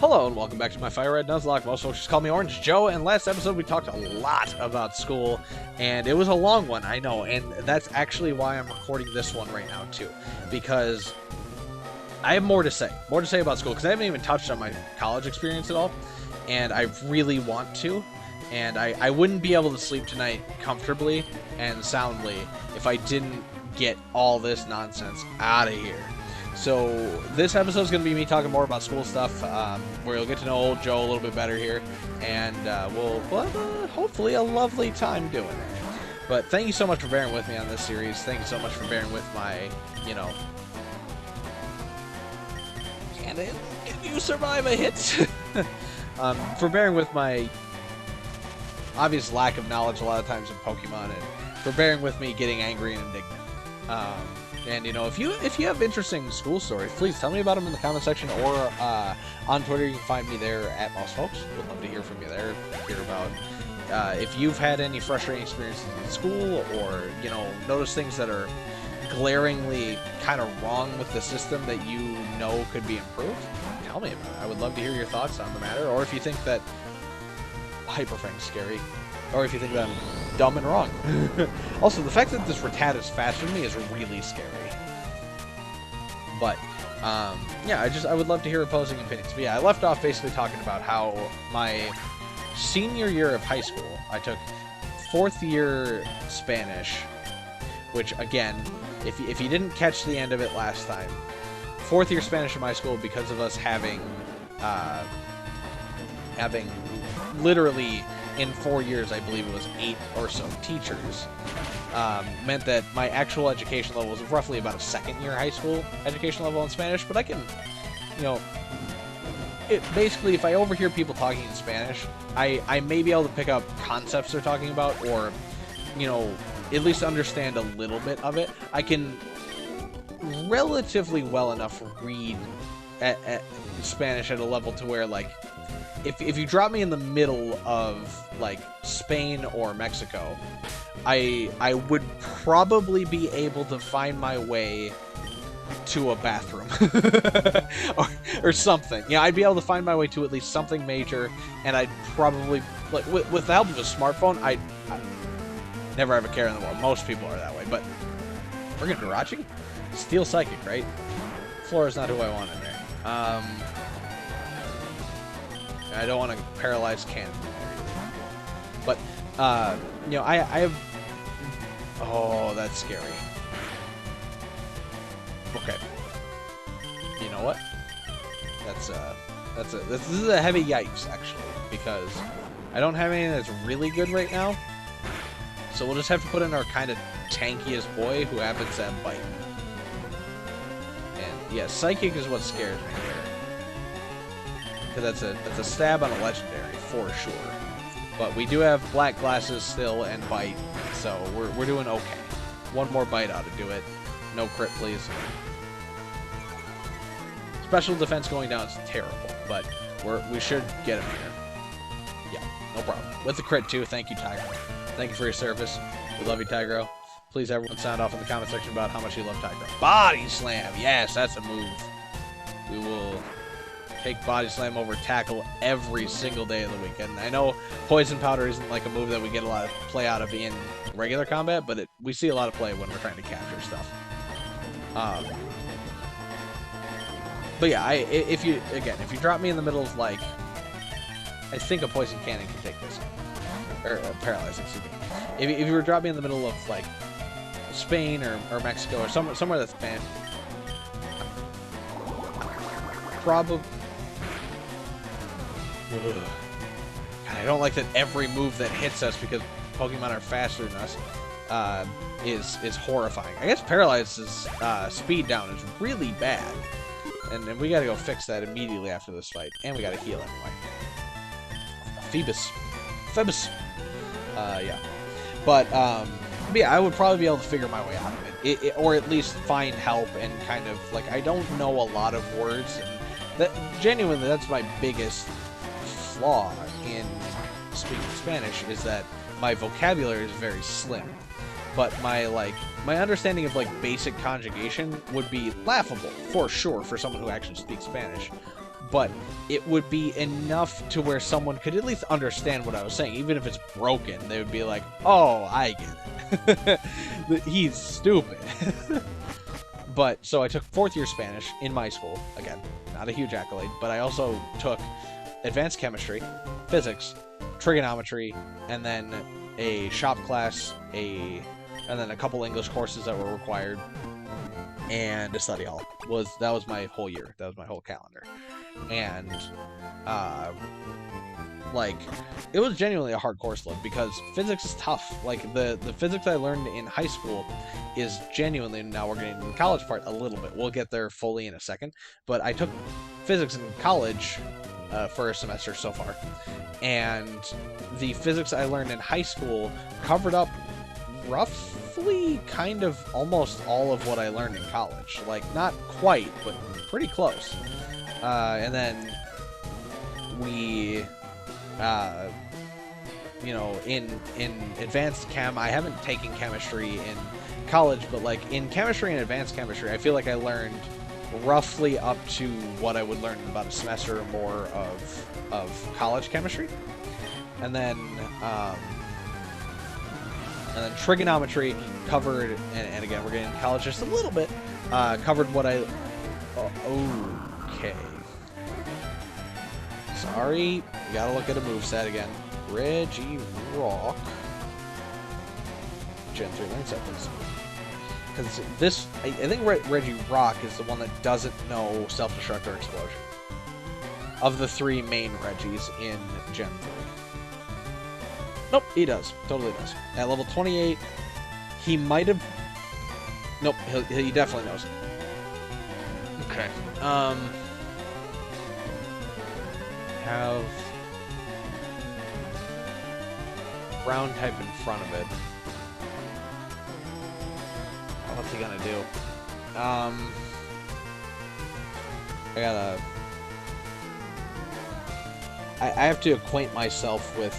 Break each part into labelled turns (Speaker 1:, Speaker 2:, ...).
Speaker 1: Hello and welcome back to my Fire Red Nuzlocke. Most folks just call me Orange Joe, and last episode we talked a lot about school, and it was a long one, I know, and that's actually why I'm recording this one right now too, because I have more to say about school, because I haven't even touched on my college experience at all, and I really want to, and I wouldn't be able to sleep tonight comfortably and soundly if I didn't get all this nonsense out of here. So this episode is going to be me talking more about school stuff, where you'll get to know old Joe a little bit better here, and we'll have hopefully a lovely time doing it. But thank you so much for bearing with me on this series. Thank you so much for bearing with my, can you survive a hit? For bearing with my obvious lack of knowledge a lot of times in Pokemon, and for bearing with me getting angry and indignant. And if you have interesting school stories, please tell me about them in the comment section, or on Twitter. You can find me there at @MouseFolks. Would love to hear from you there. Hear about if you've had any frustrating experiences in school, or notice things that are glaringly kind of wrong with the system that you know could be improved. Tell me about it. I would love to hear your thoughts on the matter, or if you think that Hyperfang's scary, or if you think that I'm dumb and wrong. Also, the fact that this Rattata is faster than me is really scary. But, yeah, I would love to hear opposing opinions. But yeah, I left off basically talking about how my senior year of high school, I took 4th year Spanish, which, again, if you didn't catch the end of it last time, 4th year Spanish in my school, because of us having literally in 4 years, I believe it was 8 or so teachers, meant that my actual education level was roughly about a 2nd year high school education level in Spanish. But I can, basically, if I overhear people talking in Spanish, I may be able to pick up concepts they're talking about, or, at least understand a little bit of it. I can relatively well enough read at Spanish at a level to where, like, if you drop me in the middle of, like, Spain or Mexico, I would probably be able to find my way to a bathroom or something. Yeah, I'd be able to find my way to at least something major, and I'd probably, like, with the help of a smartphone, I'd never have a care in the world. Most people are that way, but friggin' Jirachi? Steel Psychic, right? Flora's not who I want in there. I don't want to paralyze cannon there. But, I have... Oh, that's scary. Okay. You know what? This is a heavy yikes, actually, because I don't have anything that's really good right now. So we'll just have to put in our kind of tankiest boy, who happens to have Bite. And, yeah, Psychic is what scares me here. Because that's a stab on a legendary for sure. But we do have Black Glasses still and Bite, so we're doing okay. One more Bite ought to do it. No crit, please. Special defense going down is terrible, but we should get him here. Yeah, no problem. With the crit too. Thank you, Tigro. Thank you for your service. We love you, Tigro. Please, everyone, sound off in the comment section about how much you love Tigro. Body Slam. Yes, that's a move. We will take Body Slam over Tackle every single day of the week. And I know Poison Powder isn't like a move that we get a lot of play out of in regular combat, but we see a lot of play when we're trying to capture stuff. But yeah, if you drop me in the middle of, like, I think a Poison Cannon can take this. Or Paralyze, excuse me. If you were to drop me in the middle of, like, Spain or Mexico or somewhere that's banned, probably... God, I don't like that every move that hits us, because Pokemon are faster than us, is horrifying. I guess Paralyze's speed down is really bad, and we gotta go fix that immediately after this fight, and we gotta heal anyway. Phoebus. Yeah. But yeah, I would probably be able to figure my way out of it, or at least find help, and kind of, like, I don't know a lot of words, and genuinely, that's my biggest flaw in speaking Spanish, is that my vocabulary is very slim. But my understanding of, like, basic conjugation would be laughable, for sure, for someone who actually speaks Spanish. but it would be enough to where someone could at least understand what I was saying. Even if it's broken, they would be like, oh, I get it. He's stupid. But, so I took 4th year Spanish in my school. Again, not a huge accolade, but I also took advanced chemistry, physics, trigonometry, and then a shop class, and then a couple English courses that were required, and a study hall. That was my whole year. That was my whole calendar. And, like, it was genuinely a hard course load, because physics is tough. Like, the physics I learned in high school is genuinely, now we're getting to the college part a little bit. We'll get there fully in a second. But I took physics in college for a semester so far. And the physics I learned in high school covered up roughly kind of almost all of what I learned in college. Like, not quite, but pretty close. And then we... you know, in advanced chem, I haven't taken chemistry in college, but like in chemistry and advanced chemistry, I feel like I learned roughly up to what I would learn in about a semester or more of college chemistry. And then trigonometry covered, and again, we're getting into college just a little bit, covered what I... okay. Sorry, we gotta look at a moveset again. Reggie Rock. Gen 3 lane set this. Because this, I think Reggie Rock is the one that doesn't know self-destruct or explosion. Of the 3 main Reggies in Gen 3. Nope, he does. Totally does. At level 28, he might have... Nope, he definitely knows. Okay. Have ground type in front of it. What's he gonna do? I have to acquaint myself with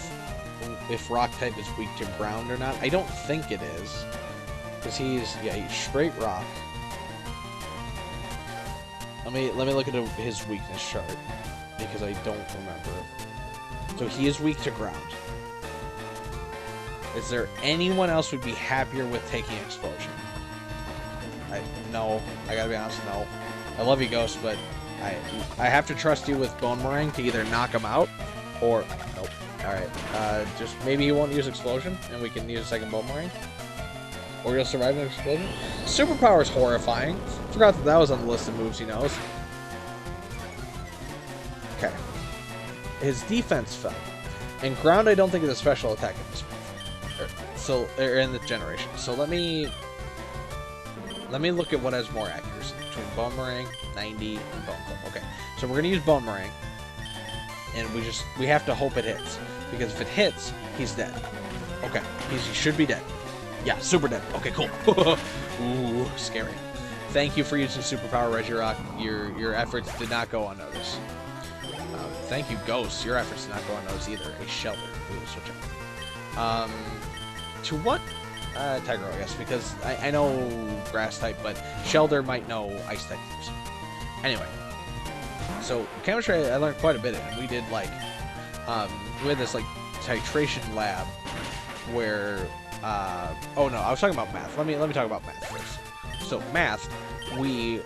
Speaker 1: if rock type is weak to ground or not. I don't think it is, because he's straight rock. Let me look at his weakness chart, because I don't remember. So he is weak to ground. Is there anyone else who'd be happier with taking explosion? No. I gotta be honest, no. I love you, Ghost, but I have to trust you with Bone Meringue to either knock him out, or... Nope. Alright. Just maybe he won't use explosion, and we can use a second Bone Meringue. Or he'll survive an explosion. Superpower is horrifying. Forgot that was on the list of moves he knows. Okay. His defense fell. And ground I don't think is a special attack in this one. Or in the generation. So let me look at what has more accuracy between Bone Meringue, 90, and Bone Club. Okay. So we're gonna use Bone Meringue. And we have to hope it hits. Because if it hits, he's dead. Okay. He should be dead. Yeah, super dead. Okay, cool. Ooh, scary. Thank you for using superpower, Regirock. Your efforts did not go unnoticed. Thank you, Ghost. Your efforts did not go unnoticed either. A Shelter. We will switch out. To what? Tigro, I guess, because I know grass type, but Shelter might know ice type moves. Anyway. So, chemistry, I learned quite a bit in it. We did, like, we had this, like, titration lab where, oh no, I was talking about math. Let me talk about math first. So, math, we,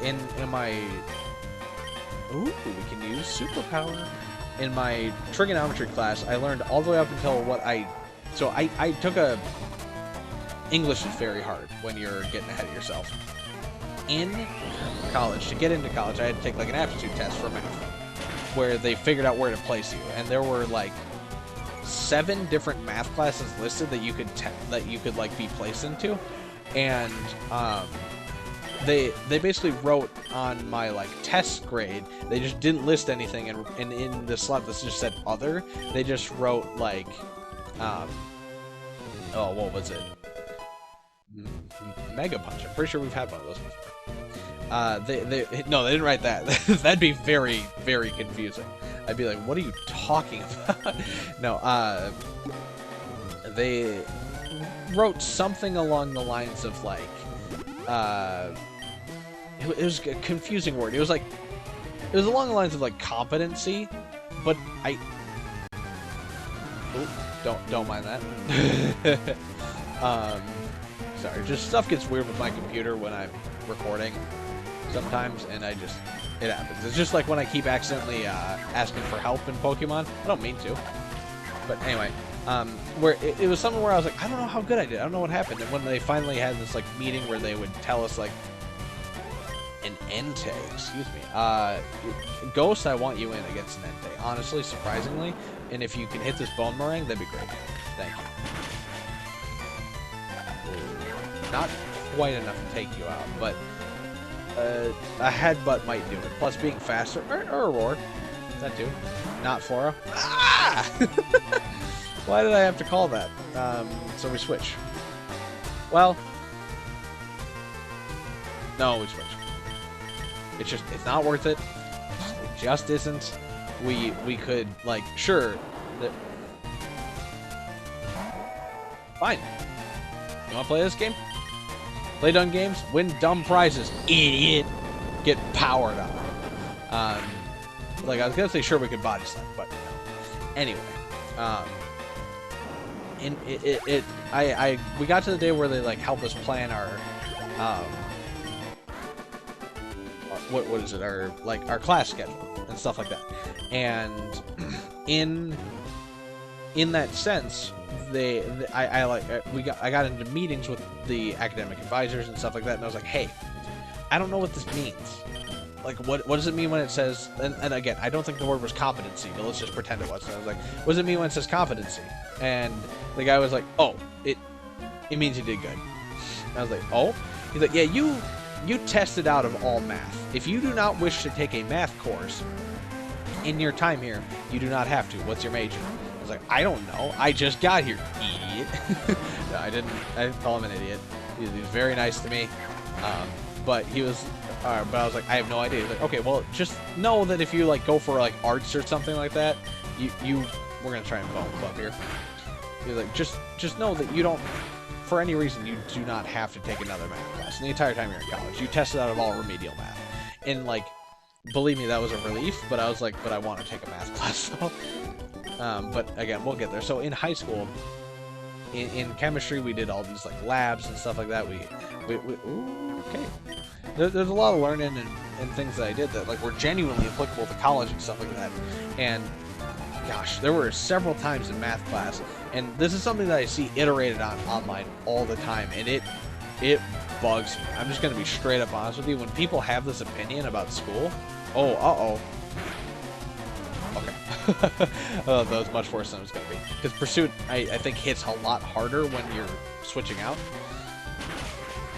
Speaker 1: in my, ooh, we can use superpower. In my trigonometry class, I learned all the way up until what so I took English is very hard when you're getting ahead of yourself. In college, to get into college, I had to take like an aptitude test for math, where they figured out where to place you, and there were like 7 different math classes listed that you could like be placed into, and they basically wrote on my like test grade. They just didn't list anything, and in the slot that just said other, they just wrote like oh, what was it? Mega Punch. I'm pretty sure we've had one of those before. No, they didn't write that. That'd be very, very confusing. I'd be like, what are you talking about? No, they wrote something along the lines of like, it was a confusing word. It was like it was along the lines of like competency, but don't mind that. Sorry, just stuff gets weird with my computer when I'm recording sometimes, and it happens. It's just like when I keep accidentally asking for help in Pokemon. I don't mean to, but anyway, where it was something where I was like, I don't know how good I did. I don't know what happened. And when they finally had this like meeting where they would tell us like an Entei, excuse me, Ghost, I want you in against an Entei. Honestly, surprisingly, and if you can hit this Bone Meringue, that'd be great. Thank you. Not quite enough to take you out, but a headbutt might do it. Plus, being faster, or a roar, that too. Not Flora. Ah! Why did I have to call that? So we switch. Well, no, we switch. It's not worth it. It just isn't. We could, like, sure. Fine. You want to play this game? Play dumb games, win dumb prizes, idiot. Get powered up. Like I was gonna say, sure we could body slam, but anyway. We got to the day where they like help us plan our what is it? Our class schedule and stuff like that. And in that sense, I got into meetings with the academic advisors and stuff like that, and I was like, hey, I don't know what this means. Like, what does it mean when it says, and again, I don't think the word was competency, but let's just pretend it was. And I was like, what does it mean when it says competency? And the guy was like, oh, it means you did good. And I was like, oh? He's like, yeah, you tested out of all math. If you do not wish to take a math course in your time here, you do not have to. What's your major? I was like, I don't know. I just got here, idiot. No, I didn't call him an idiot. He was very nice to me. But he was, but I was like, I have no idea. He's like, okay, well, just know that if you like go for like arts or something like that, we're gonna try and bone club here. He's like, just know that you don't, for any reason, you do not have to take another math class. And the entire time you're in college, you tested out of all remedial math. And like, believe me, that was a relief. But I was like, but I want to take a math class. So, but again, we'll get there. So in high school, in chemistry, we did all these like labs and stuff like that. Ooh, okay. There's a lot of learning and things that I did that like were genuinely applicable to college and stuff like that. And gosh, there were several times in math class, and this is something that I see iterated on online all the time, and it bugs me. I'm just gonna be straight up honest with you. When people have this opinion about school, okay. That was much worse than it was gonna be. Because Pursuit, I think, hits a lot harder when you're switching out.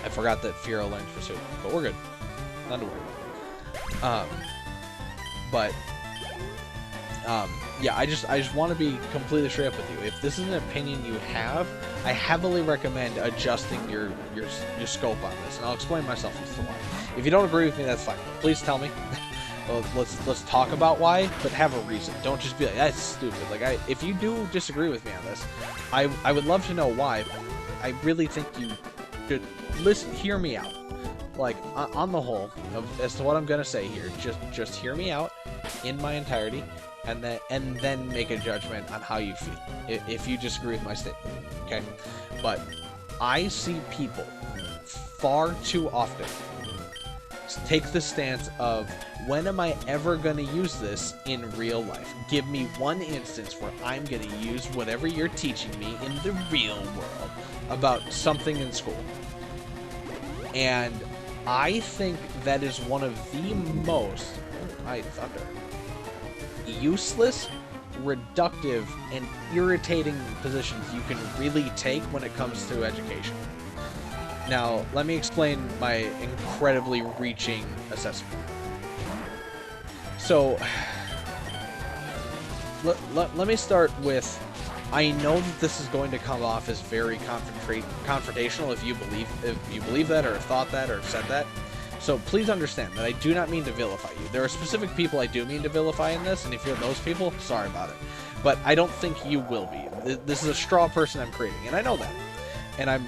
Speaker 1: I forgot that Firo learns Pursuit, but we're good. Nothing to worry about. Yeah, I just want to be completely straight up with you. If this is an opinion you have, I heavily recommend adjusting your scope on this, and I'll explain myself as to why. If you don't agree with me, that's fine. Please tell me. Well, let's talk about why, but have a reason. Don't just be like, that's stupid. Like, if you do disagree with me on this, I would love to know why. I really think you should hear me out. Like, on the whole, as to what I'm gonna say here, just hear me out in my entirety, and then make a judgment on how you feel if you disagree with my statement. Okay, but I see people far too often take the stance of, when am I ever going to use this in real life? Give me one instance where I'm going to use whatever you're teaching me in the real world about something in school. And I think that is one of the most, useless, reductive, and irritating positions you can really take when it comes to education. Now, let me explain my incredibly reaching assessment. So, let me start with, I know that this is going to come off as very confrontational if you believe that, or have thought that, or have said that. So please understand that I do not mean to vilify you. There are specific people I do mean to vilify in this, and if you're those people, sorry about it. But I don't think you will be. This is a straw person I'm creating, and I know that. And I'm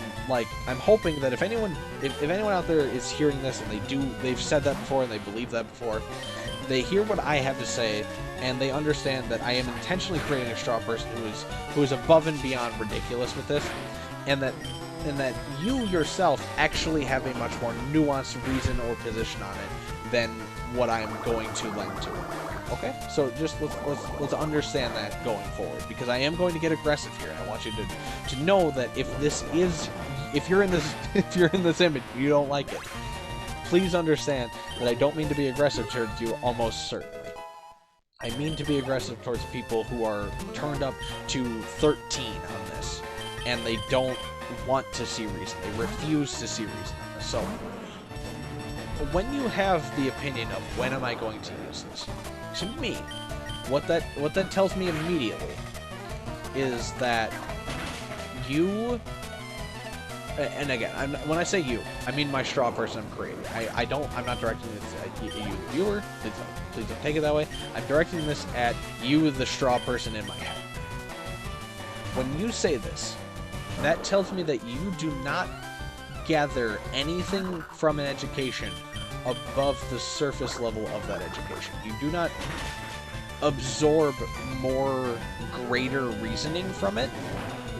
Speaker 1: hoping that if anyone out there is hearing this and they've said that before and they believe that before, They hear what I have to say, and they understand that I am intentionally creating a straw person who is above and beyond ridiculous with this, and that you yourself actually have a much more nuanced reason or position on it than what I am going to lend to it. Okay, so just let's understand that going forward, because I am going to get aggressive here, and I want you to know that if you're in this image, you don't like it, please understand that I don't mean to be aggressive towards you, almost certainly. I mean to be aggressive towards people who are turned up to 13 on this, and they don't want to see reason. They refuse to see reason on this. So, when you have the opinion of when am I going to use this, to me, what that tells me immediately is that you, and again, when I say you, I mean my straw person I'm creating. I'm not directing this at you, the viewer. Please don't take it that way. I'm directing this at you, the straw person in my head. When you say this, that tells me that you do not gather anything from an education above the surface level of that education. You do not absorb more greater reasoning from it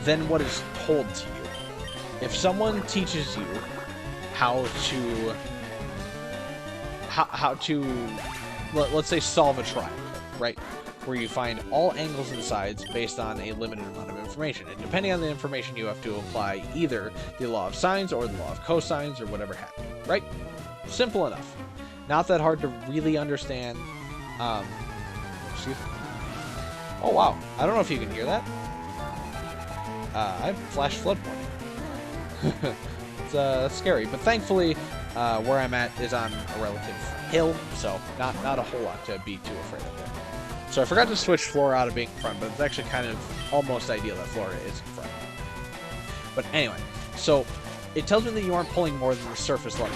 Speaker 1: than what is told to you. If someone teaches you how to let's say solve a triangle, right? Where you find all angles and sides based on a limited amount of information. And depending on the information, you have to apply either the law of sines or the law of cosines or whatever have you, right? Simple enough. Not that hard to really understand. Excuse me. Oh, wow. I don't know if you can hear that. I've flash flood warning. It's scary. But thankfully, where I'm at is on a relative hill, so not a whole lot to be too afraid of there. So I forgot to switch Flora out of being in front, but it's actually kind of almost ideal that Flora is in front. But anyway, so it tells me that you aren't pulling more than the surface level,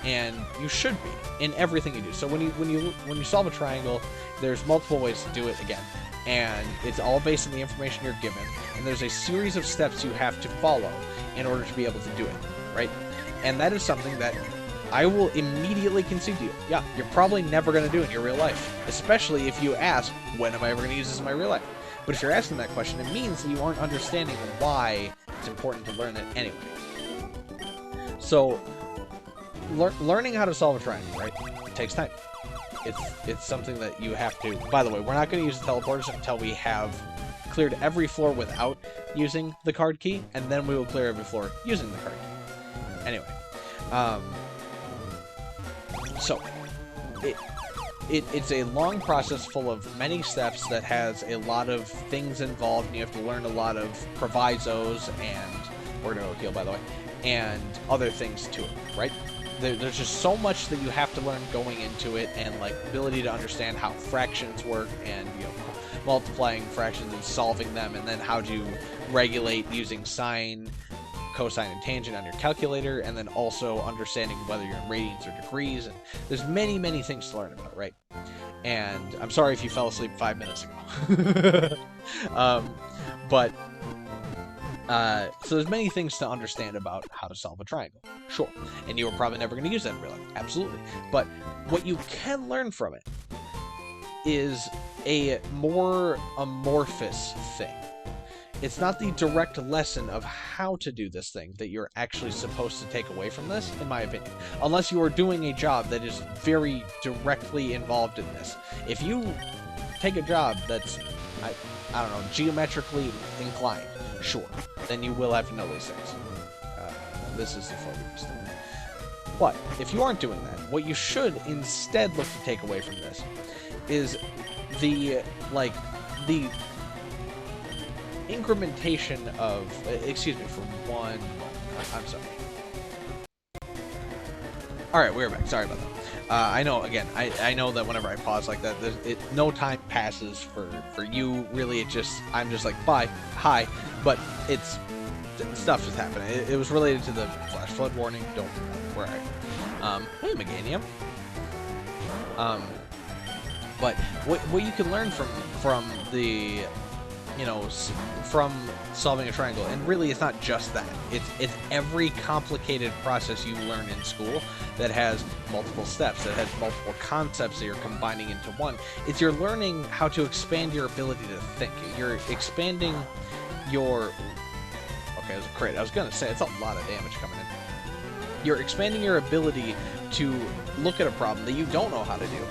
Speaker 1: and you should be in everything you do. So when you solve a triangle, there's multiple ways to do it again, and it's all based on the information you're given, and there's a series of steps you have to follow in order to be able to do it, right? And that is something that I will immediately concede to you. Yeah, you're probably never going to do it in your real life, especially if you ask, when am I ever going to use this in my real life? But if you're asking that question, it means that you aren't understanding why it's important to learn it anyway. So, learning how to solve a triangle, right? It takes time. It's something that you have to... By the way, we're not going to use the teleporters until we have cleared every floor without using the card key, and then we will clear every floor using the card key. Anyway, so, it's a long process full of many steps that has a lot of things involved, and you have to learn a lot of provisos, and we're going to heal, by the way, and other things to it, right? There's just so much that you have to learn going into it, and like ability to understand how fractions work, and multiplying fractions and solving them, and then how to regulate using sine, cosine, and tangent on your calculator, and then also understanding whether you're in radians or degrees. And there's many things to learn about, right? And I'm sorry if you fell asleep 5 minutes ago. So there's many things to understand about how to solve a triangle, sure. And you are probably never going to use that in real life, absolutely. But what you can learn from it is a more amorphous thing. It's not the direct lesson of how to do this thing that you're actually supposed to take away from this, in my opinion. Unless you are doing a job that is very directly involved in this. If you take a job that's, I don't know, geometrically inclined, sure, then you will have to know these things. This is the focus thing. But if you aren't doing that, what you should instead look to take away from this is the incrementation of, excuse me for one moment, I'm sorry. Alright, we're back, sorry about that. I know, again, I know that whenever I pause like that, no time passes for you, really. I'm just like, bye, hi, but stuff just happened. It was related to the flash flood warning, don't where hey, Meganium. But what you can learn from the, you know, from solving a triangle. And really, it's not just that. It's every complicated process you learn in school that has multiple steps, that has multiple concepts that you're combining into one. It's you're learning how to expand your ability to think. You're expanding your... Okay, it was a crit. I was going to say, it's a lot of damage coming in. You're expanding your ability to look at a problem that you don't know how to do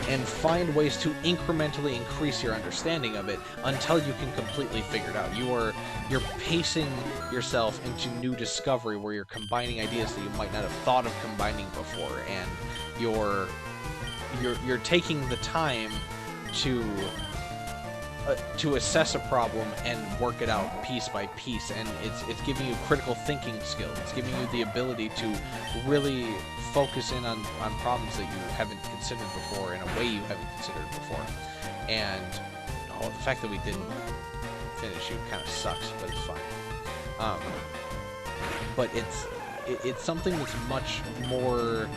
Speaker 1: and find ways to incrementally increase your understanding of it until you can completely figure it out. You're pacing yourself into new discovery where you're combining ideas that you might not have thought of combining before, and you're taking the time to assess a problem and work it out piece by piece, and it's giving you critical thinking skills. It's giving you the ability to really focus in on problems that you haven't considered before in a way you haven't considered before. And the fact that we didn't finish you kind of sucks, but it's fine. But it's something that's much more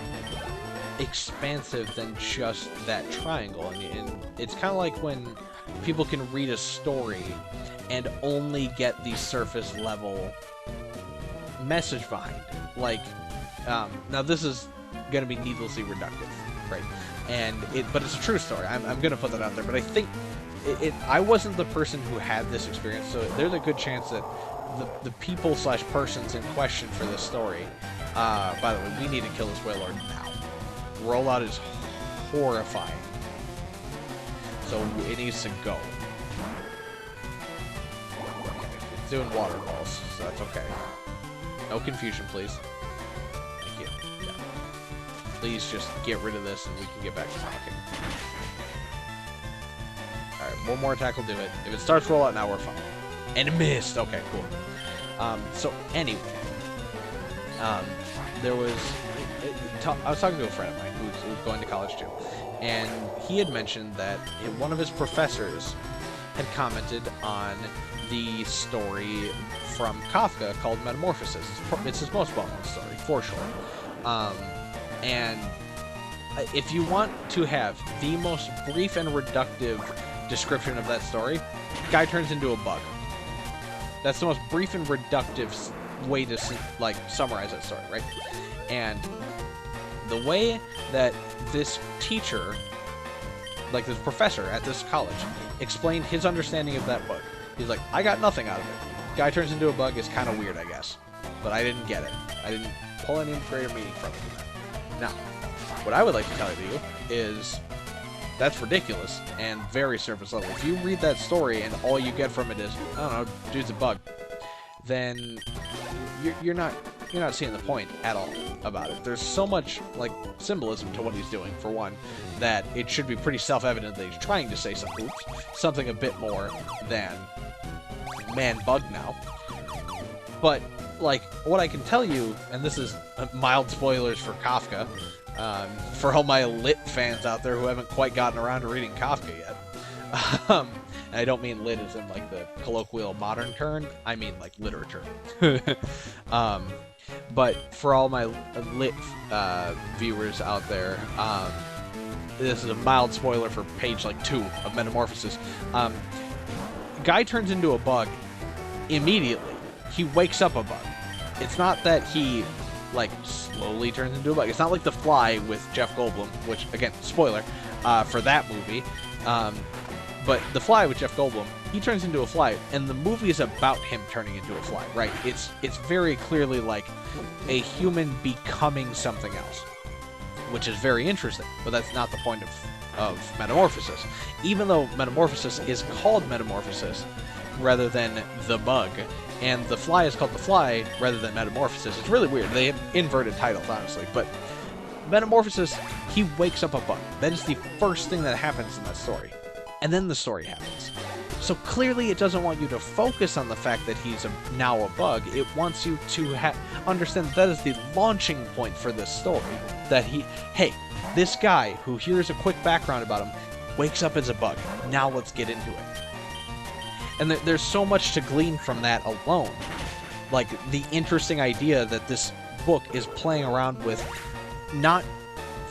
Speaker 1: expansive than just that triangle, and it's kind of like when people can read a story and only get the surface level message behind it. Like, now this is going to be needlessly reductive, right? But it's a true story. I'm going to put that out there, but I think I wasn't the person who had this experience, so there's a good chance that the people/persons in question for this story, by the way, we need to kill this whale lord now. Rollout is horrifying. So it needs to go. It's doing water balls, so that's okay. No confusion, please. Thank you. Yeah. Please just get rid of this and we can get back to talking. Alright, one more attack will do it. If it starts rollout now, we're fine. And it missed! Okay, cool. So anyway. There was... I was talking to a friend of mine who's going to college too. And he had mentioned that one of his professors had commented on the story from Kafka called Metamorphosis. It's his most well-known story, for sure. And if you want to have the most brief and reductive description of that story, guy turns into a bug. That's the most brief and reductive way to, like, summarize that story, right? And the way that this teacher, like this professor at this college, explained his understanding of that book. He's like, I got nothing out of it. Guy turns into a bug is kind of weird, I guess. But I didn't get it. I didn't pull any greater meaning from it. Now, what I would like to tell you is that's ridiculous and very surface level. If you read that story and all you get from it is, I don't know, dude's a bug, then you're not seeing the point at all about it. There's so much, like, symbolism to what he's doing, for one, that it should be pretty self-evident that he's trying to say something a bit more than man-bug now. But, like, what I can tell you, and this is mild spoilers for Kafka, for all my lit fans out there who haven't quite gotten around to reading Kafka yet. And I don't mean lit as in, like, the colloquial modern term, I mean, like, literature. But for all my lit viewers out there, this is a mild spoiler for page, like, 2 of Metamorphosis. Guy turns into a bug immediately. He wakes up a bug. It's not that he, like, slowly turns into a bug. It's not like The Fly with Jeff Goldblum, which, again, spoiler, for that movie. But The Fly with Jeff Goldblum, he turns into a fly, and the movie is about him turning into a fly, right? It's very clearly like a human becoming something else, which is very interesting, but that's not the point of Metamorphosis. Even though Metamorphosis is called Metamorphosis rather than The Bug, and The Fly is called The Fly rather than Metamorphosis, it's really weird. They have inverted titles, honestly, but Metamorphosis, he wakes up a bug. That is the first thing that happens in that story. And then the story happens. So clearly it doesn't want you to focus on the fact that he's now a bug. It wants you to understand that is the launching point for this story. That hey, this guy who here's a quick background about him, wakes up as a bug. Now let's get into it. And there's so much to glean from that alone. Like, the interesting idea that this book is playing around with not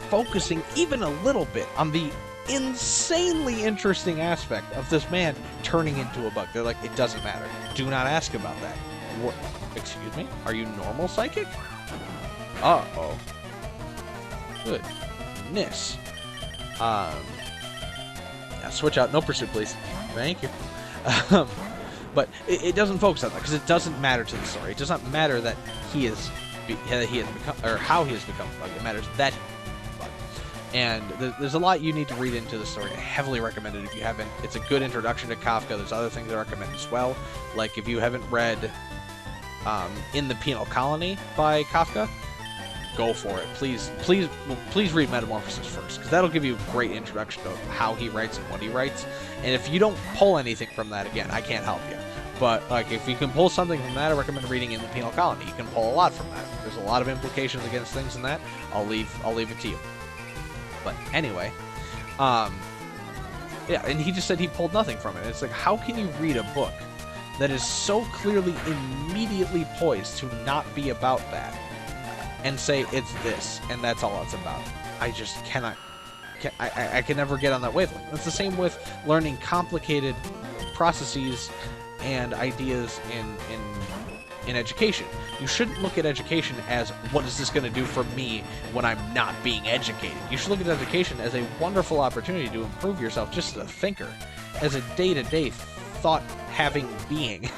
Speaker 1: focusing even a little bit on the insanely interesting aspect of this man turning into a bug. They're like, it doesn't matter. Do not ask about that. What? Excuse me? Are you normal psychic? Uh-oh. Goodness. Yeah, switch out. No pursuit, please. Thank you. But it doesn't focus on that because it doesn't matter to the story. It does not matter that he has become, or how he has become a bug. It matters that he's a bug. And there's a lot you need to read into the story. I heavily recommend it if you haven't. It's a good introduction to Kafka. There's other things I recommend as well. Like if you haven't read In the Penal Colony by Kafka, go for it. Please read Metamorphosis first, because that'll give you a great introduction to how he writes and what he writes. And if you don't pull anything from that, again, I can't help you. But like, if you can pull something from that, I recommend reading In the Penal Colony. You can pull a lot from that. There's a lot of implications against things in that. I'll leave it to you. But anyway, yeah, and he just said he pulled nothing from it. It's like, how can you read a book that is so clearly immediately poised to not be about that and say it's this and that's all it's about? I just cannot. I can never get on that wavelength. It's the same with learning complicated processes and ideas in education. You shouldn't look at education as, what is this going to do for me when I'm not being educated? You should look at education as a wonderful opportunity to improve yourself just as a thinker, as a day-to-day thought-having being.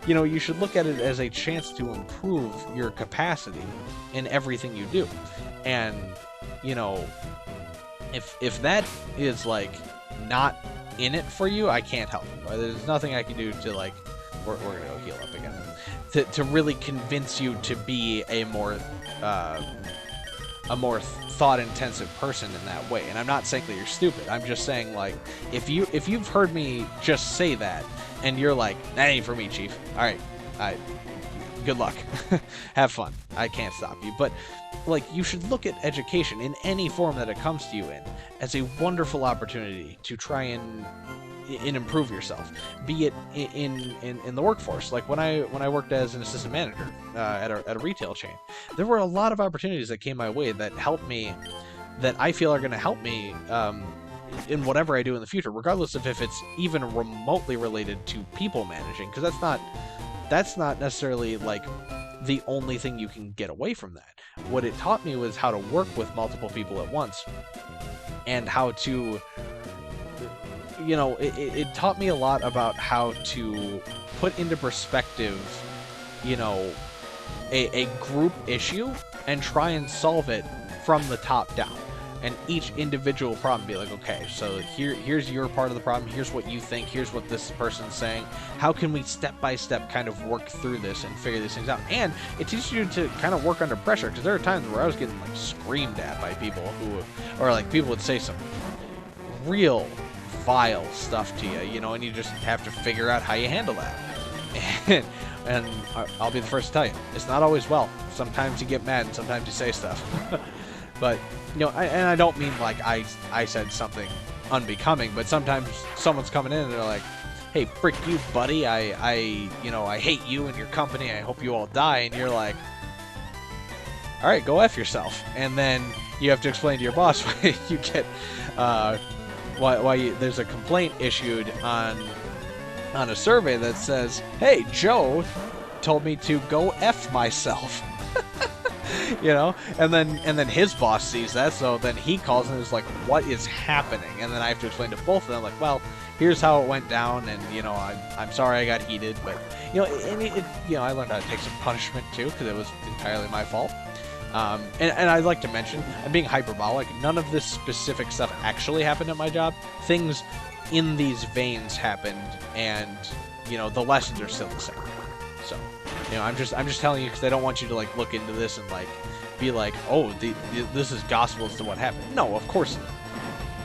Speaker 1: You know, you should look at it as a chance to improve your capacity in everything you do. And, you know, if that is, like, not in it for you, I can't help you. There's nothing I can do to, like, we're gonna go heal up again, to really convince you to be a more thought-intensive person in that way. And I'm not saying that you're stupid. I'm just saying, like, if you've heard me just say that, and you're like, that ain't for me, Chief. All right, good luck. Have fun. I can't stop you. But, like, you should look at education in any form that it comes to you in as a wonderful opportunity to try and improve yourself, be it in the workforce. Like when I worked as an assistant manager at a retail chain, there were a lot of opportunities that came my way that helped me, that I feel are going to help me in whatever I do in the future, regardless of if it's even remotely related to people managing, because that's not necessarily like the only thing you can get away from that. What it taught me was how to work with multiple people at once, and how to, you know, it taught me a lot about how to put into perspective, you know, a group issue and try and solve it from the top down. And each individual problem be like, okay, so here's your part of the problem, here's what you think, here's what this person's saying. How can we step by step kind of work through this and figure these things out? And it teaches you to kind of work under pressure, because there are times where I was getting like screamed at by people who, or like people would say some real vile stuff to you, you know, and you just have to figure out how you handle that. And I'll be the first to tell you, it's not always well. Sometimes you get mad and sometimes you say stuff. But, you know, and I don't mean like I said something unbecoming, but sometimes someone's coming in and they're like, hey, frick you, buddy, I hate you and your company, I hope you all die, and you're like, alright, go F yourself. And then you have to explain to your boss why you get, why there's a complaint issued on a survey that says, hey, Joe told me to go F myself. You know, and then his boss sees that, so then he calls and is like, what is happening? And then I have to explain to both of them, like, well, here's how it went down, and, you know, I'm sorry I got heated, but, you know, and you know, I learned how to take some punishment too, because it was entirely my fault. And I'd like to mention, I'm being hyperbolic, none of this specific stuff actually happened at my job. Things in these veins happened, and, you know, the lessons are still the same. So, you know, I'm just telling you, because I don't want you to, like, look into this and, like, be like, oh, this is gospel as to what happened. No, of course not.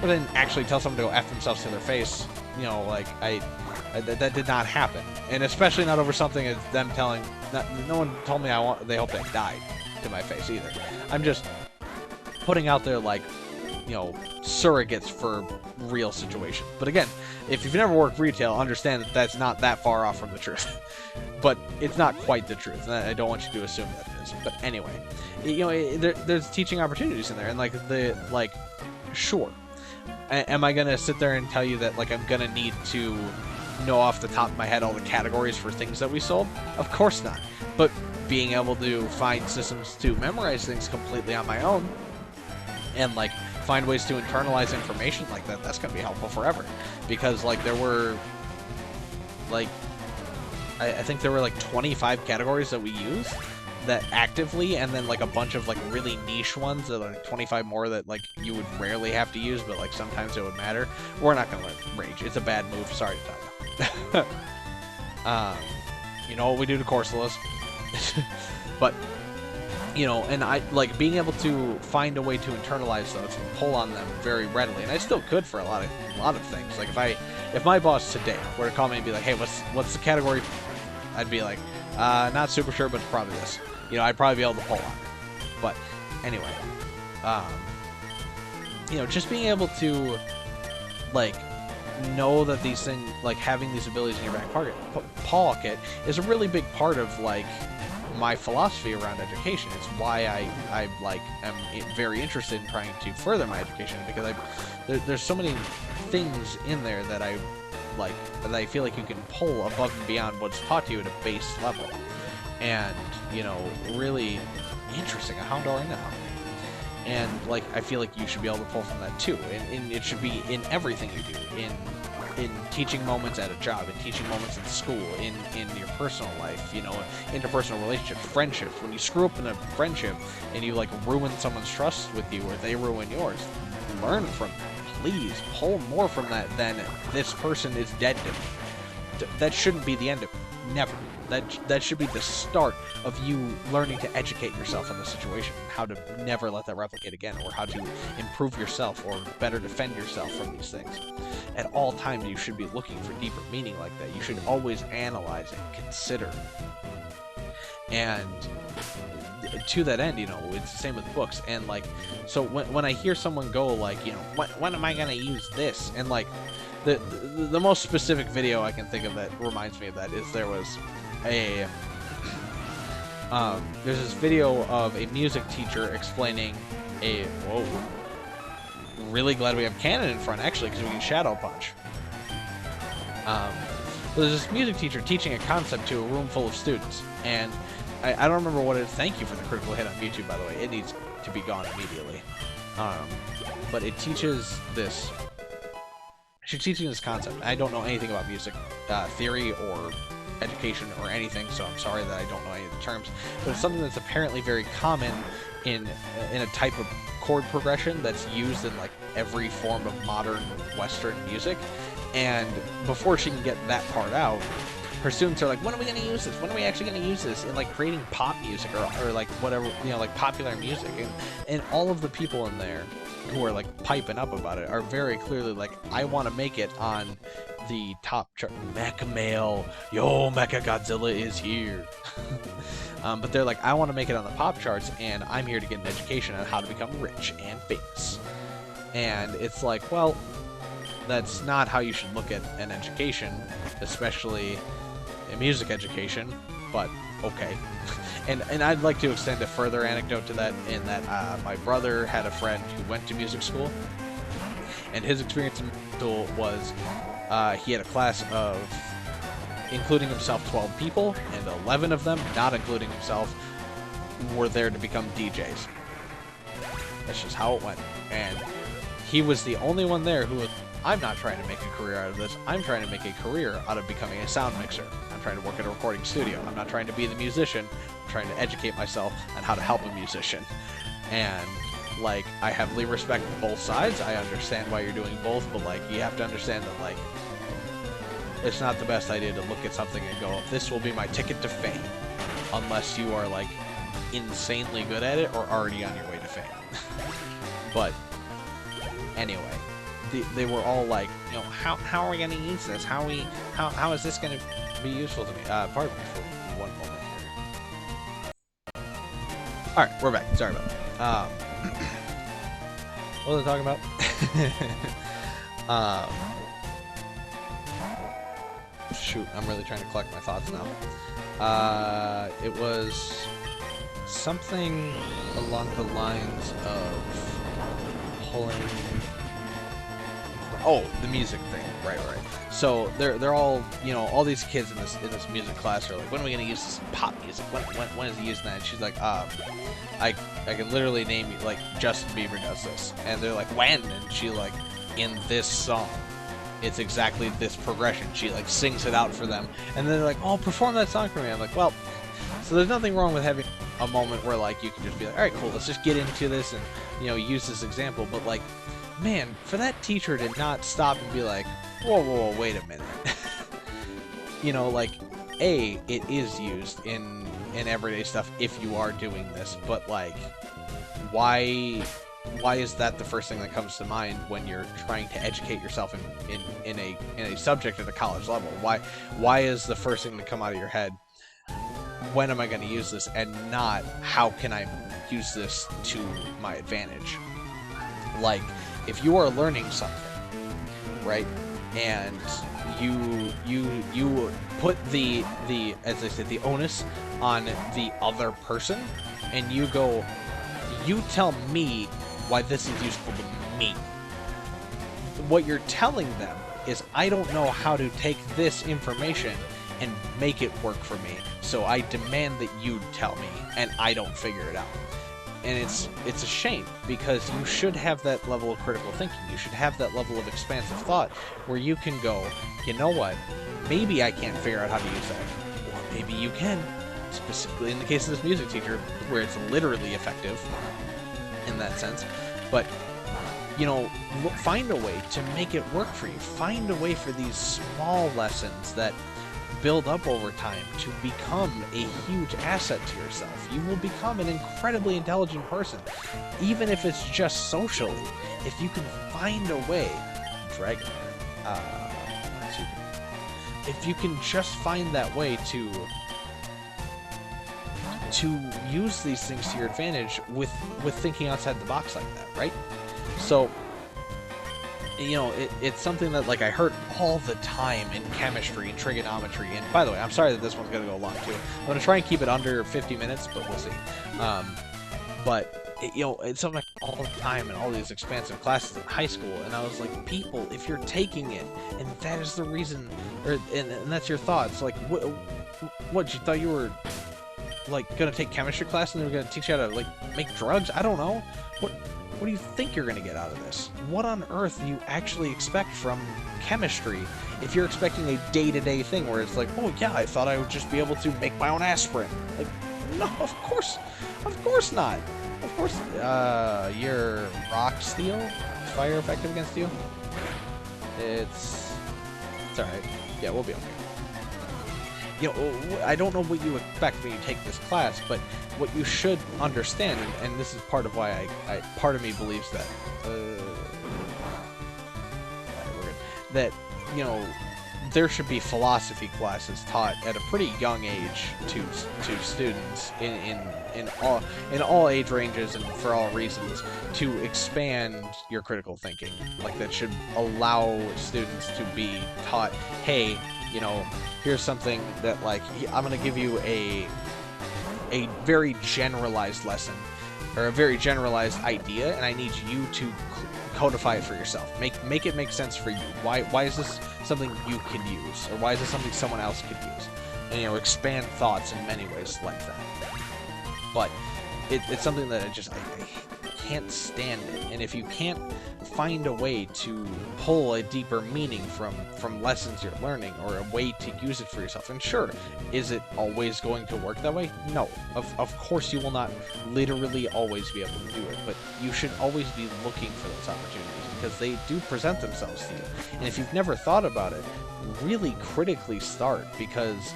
Speaker 1: But then actually tell someone to go F themselves to their face, you know, like, that did not happen. And especially not over something as them telling, no one told me they hoped I died to my face either. I'm just putting out there, like, you know, surrogates for real situations. But again, if you've never worked retail, understand that that's not that far off from the truth. But it's not quite the truth, and I don't want you to assume that it is. But anyway, you know, there's teaching opportunities in there, and sure, am I gonna sit there and tell you that like I'm gonna need to know off the top of my head all the categories for things that we sold? Of course not. But being able to find systems to memorize things completely on my own and like find ways to internalize information like that, that's gonna be helpful forever. Because like there were like I think there were like 25 categories that we used that actively, and then like a bunch of like really niche ones that are like 25 more that like you would rarely have to use, but like sometimes it would matter. We're not gonna let Rage. It's a bad move. Sorry to tell you. You know what we do to Corsolas. But you know, and I like being able to find a way to internalize those and pull on them very readily, and I still could for a lot of things. Like if my boss today were to call me and be like, hey, what's the category, I'd be like, not super sure, but it's probably this. You know, I'd probably be able to pull on it. But anyway, you know, just being able to like know that these things, like having these abilities in your back pocket is a really big part of like my philosophy around education. It's why I like am very interested in trying to further my education, because there's so many things in there that I like, that I feel like you can pull above and beyond what's taught to you at a base level, and you know, really interesting. How do I know? And like I feel like you should be able to pull from that too, and it should be in everything you do, in teaching moments at a job, in teaching moments in school, in your personal life, you know, interpersonal relationships, friendships. When you screw up in a friendship and you like ruin someone's trust with you, or they ruin yours, learn from that. Please pull more from that than this person is dead to me. That shouldn't be the end of it. Never. That should be the start of you learning to educate yourself in the situation, how to never let that replicate again, or how to improve yourself or better defend yourself from these things. At all times, you should be looking for deeper meaning like that. You should always analyze and consider. And to that end, you know, it's the same with books. And like, so when I hear someone go like, you know, when am I gonna use this? And like, the most specific video I can think of that reminds me of that is there was a there's this video of a music teacher explaining a really glad we have Cannon in front actually, because we can shadow punch. There's this music teacher teaching a concept to a room full of students, and I don't remember what it is. Thank you for the critical hit on YouTube, by the way. It needs to be gone immediately. But it teaches this. She's teaching this concept. I don't know anything about music theory or education or anything, so I'm sorry that I don't know any of the terms. But it's something that's apparently very common in a type of chord progression that's used in like every form of modern Western music. And before she can get that part out, her students are like, when are we going to use this? When are we actually going to use this in like creating pop music or like whatever, you know, like popular music? And all of the people in there who are like piping up about it are very clearly like, I want to make it on the top chart. Mecha Male, yo, Mecha Godzilla is here. But they're like, I want to make it on the pop charts, and I'm here to get an education on how to become rich and famous. And it's like, well, that's not how you should look at an education, especially a music education, but okay. And I'd like to extend a further anecdote to that, in that my brother had a friend who went to music school, and his experience in music school was he had a class of, including himself, 12 people, and 11 of them, not including himself, were there to become DJs. That's just how it went. And he was the only one there who was, I'm not trying to make a career out of this. I'm trying to make a career out of becoming a sound mixer. I'm trying to work at a recording studio. I'm not trying to be the musician. I'm trying to educate myself on how to help a musician. And like, I heavily respect both sides. I understand why you're doing both, but like, you have to understand that like, it's not the best idea to look at something and go, this will be my ticket to fame, unless you are like insanely good at it or already on your way to fame. But anyway, they were all like, you know, how are we going to use this? How is this going to be useful to me? Pardon me for one moment here. All right, we're back. Sorry about that. What was I talking about? Shoot, I'm really trying to collect my thoughts now. It was something along the lines of pulling Oh, the music thing, right. So they're all, you know, all these kids in this music class are like, when are we gonna use this in pop music? When is he using that? And she's like, I can literally name you, like, Justin Bieber does this, and they're like, when? And she like, in this song, it's exactly this progression. She like sings it out for them, and then they're like, oh, perform that song for me. I'm like, well, so there's nothing wrong with having a moment where like you can just be like, all right, cool, let's just get into this and, you know, use this example, but like, man, for that teacher to not stop and be like, whoa, wait a minute. You know, like, A, it is used in everyday stuff if you are doing this, but like, why is that the first thing that comes to mind when you're trying to educate yourself in a subject at a college level? Why is the first thing to come out of your head, when am I going to use this, and not how can I use this to my advantage? Like, if you are learning something, right, and you put the as I said, the onus on the other person, and you go, you tell me why this is useful to me. What you're telling them is, I don't know how to take this information and make it work for me, so I demand that you tell me, and I don't figure it out. And it's a shame, because you should have that level of critical thinking. You should have that level of expansive thought where you can go, you know what, maybe I can't figure out how to use that, or maybe you can, specifically in the case of this music teacher, where it's literally effective in that sense. But, you know, find a way to make it work for you. Find a way for these small lessons that build up over time to become a huge asset to yourself. You will become an incredibly intelligent person, even if it's just socially. If you can find a way, if you can just find that way to use these things to your advantage with thinking outside the box like that, right? So, you know, it's something that, like, I heard all the time in chemistry and trigonometry. And by the way, I'm sorry that this one's going to go long too. I'm going to try and keep it under 50 minutes, but we'll see. You know, it's something all the time in all these expansive classes in high school, and I was like, people, if you're taking it, and that is the reason, and that's your thoughts, like, what, you thought you were, like, going to take chemistry class and they were going to teach you how to, like, make drugs? I don't know. What do you think you're going to get out of this? What on earth do you actually expect from chemistry if you're expecting a day-to-day thing where it's like, oh yeah, I thought I would just be able to make my own aspirin? Like, no, of course not. Of course, your rock steel, fire effective against steel? It's alright. Yeah, we'll be okay. You know, I don't know what you expect when you take this class, but what you should understand, and this is part of why part of me believes that, that, you know, there should be philosophy classes taught at a pretty young age to students in all age ranges and for all reasons, to expand your critical thinking. Like, that should allow students to be taught, hey, you know, here's something that, like, I'm gonna give you a very generalized lesson, or a very generalized idea, and I need you to codify it for yourself. Make it make sense for you. Why is this something you can use, or why is this something someone else could use? And, you know, expand thoughts in many ways like that. But it's something that I can't stand it. And if you can't find a way to pull a deeper meaning from lessons you're learning, or a way to use it for yourself, and sure, is it always going to work that way? No, of course you will not literally always be able to do it, but you should always be looking for those opportunities, because they do present themselves to you. And if you've never thought about it, really critically start, because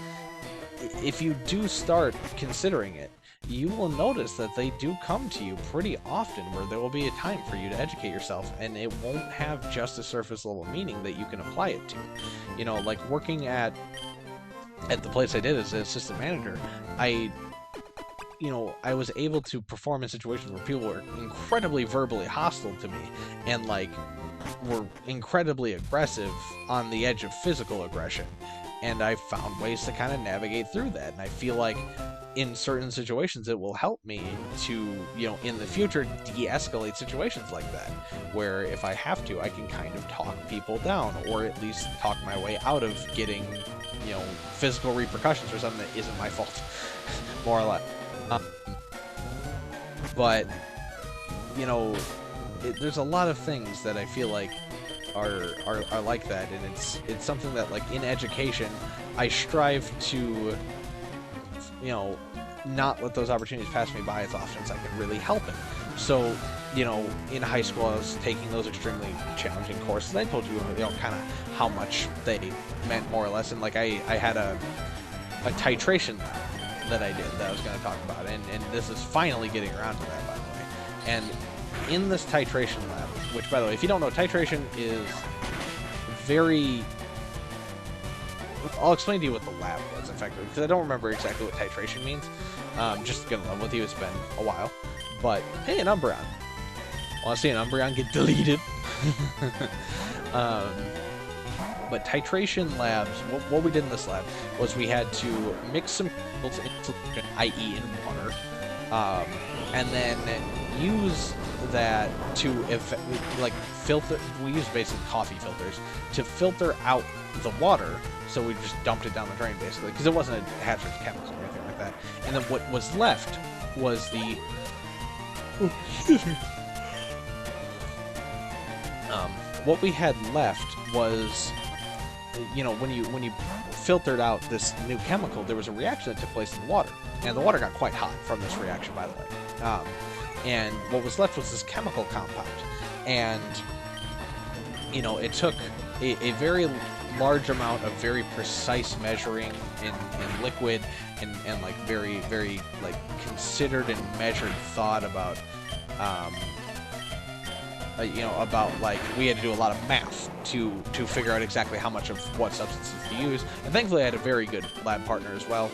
Speaker 1: if you do start considering it, you will notice that they do come to you pretty often, where there will be a time for you to educate yourself, and it won't have just a surface level meaning that you can apply it to. You know, like working at the place I did as an assistant manager, I was able to perform in situations where people were incredibly verbally hostile to me, and like were incredibly aggressive on the edge of physical aggression. and I've found ways to kind of navigate through that. And I feel like in certain situations it will help me to, you know, in the future de-escalate situations like that, where if I have to, I can kind of talk people down, or at least talk my way out of getting, you know, physical repercussions for something that isn't my fault, more or less. But, you know, there's a lot of things that I feel like are like that, and it's something that, like, in education, I strive to, you know, not let those opportunities pass me by as often as I can really help it. So, you know, in high school, I was taking those extremely challenging courses. I told you, you know, kind of how much they meant, more or less, and like I had a titration lab that I did that I was going to talk about, and this is finally getting around to that, by the way. And in this titration lab, which, by the way, if you don't know, titration is very... I'll explain to you what the lab was, effectively, because I don't remember exactly what titration means. Just to get in love with you, it's been a while. But, hey, an Umbreon. Want to see an Umbreon get deleted? But titration labs, what we did in this lab was we had to mix some chemicals in solution, i.e. in water, and then use that to, like, filter. We used basically coffee filters to filter out the water, so we just dumped it down the drain, basically, because it wasn't a hazardous chemicals or anything like that. And then what was left was the... what we had left was, you know, when you filtered out this new chemical, there was a reaction that took place in the water, and the water got quite hot from this reaction, by the way. And what was left was this chemical compound, and, you know, it took a very large amount of very precise measuring in liquid, and like very, very, like, considered and measured thought about, you know, about, like, we had to do a lot of math to figure out exactly how much of what substances to use. And thankfully I had a very good lab partner as well,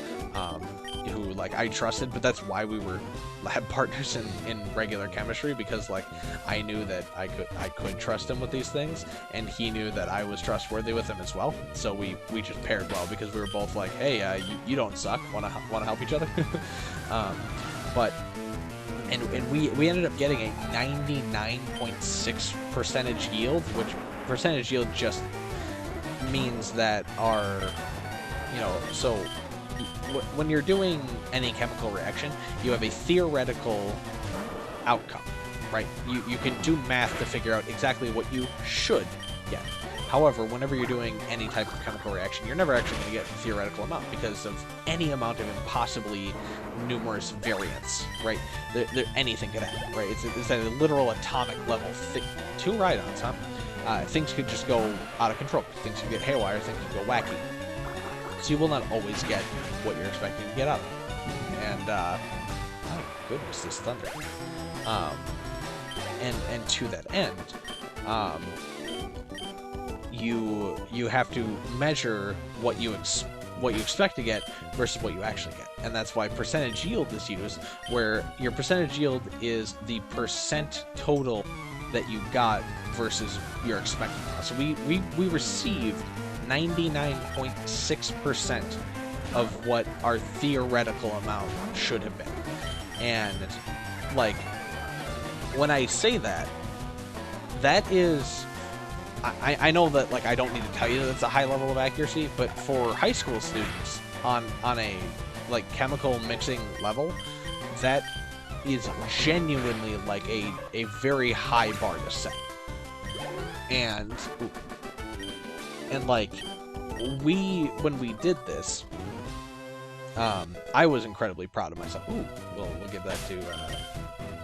Speaker 1: who, like, I trusted, but that's why we were lab partners in regular chemistry, because, like, I knew that I could trust him with these things, and he knew that I was trustworthy with him as well. So we just paired well, because we were both like, hey, you don't suck, wanna help each other? But and we ended up getting a 99.6% yield, which percentage yield just means that our, you know, so when you're doing any chemical reaction, you have a theoretical outcome, right? You can do math to figure out exactly what you should get. However, whenever you're doing any type of chemical reaction, you're never actually going to get a theoretical amount because of any amount of impossibly numerous variants, right? Anything could happen, right? It's at a literal atomic level. 2 Rhydons, huh? Things could just go out of control. Things could get haywire, things could go wacky. So you will not always get what you're expecting to get out of it. And, oh goodness, this thunder. And to that end, you have to measure what you expect to get versus what you actually get, and that's why percentage yield is used, where your percentage yield is the percent total that you got versus your expected loss. So we received 99.6% of what our theoretical amount should have been, and, like, when I say that, that is... I know that, like, I don't need to tell you that it's a high level of accuracy, but for high school students on a, like, chemical mixing level, that is genuinely, like, a very high bar to set. And like, when we did this, I was incredibly proud of myself. Ooh, we'll give that to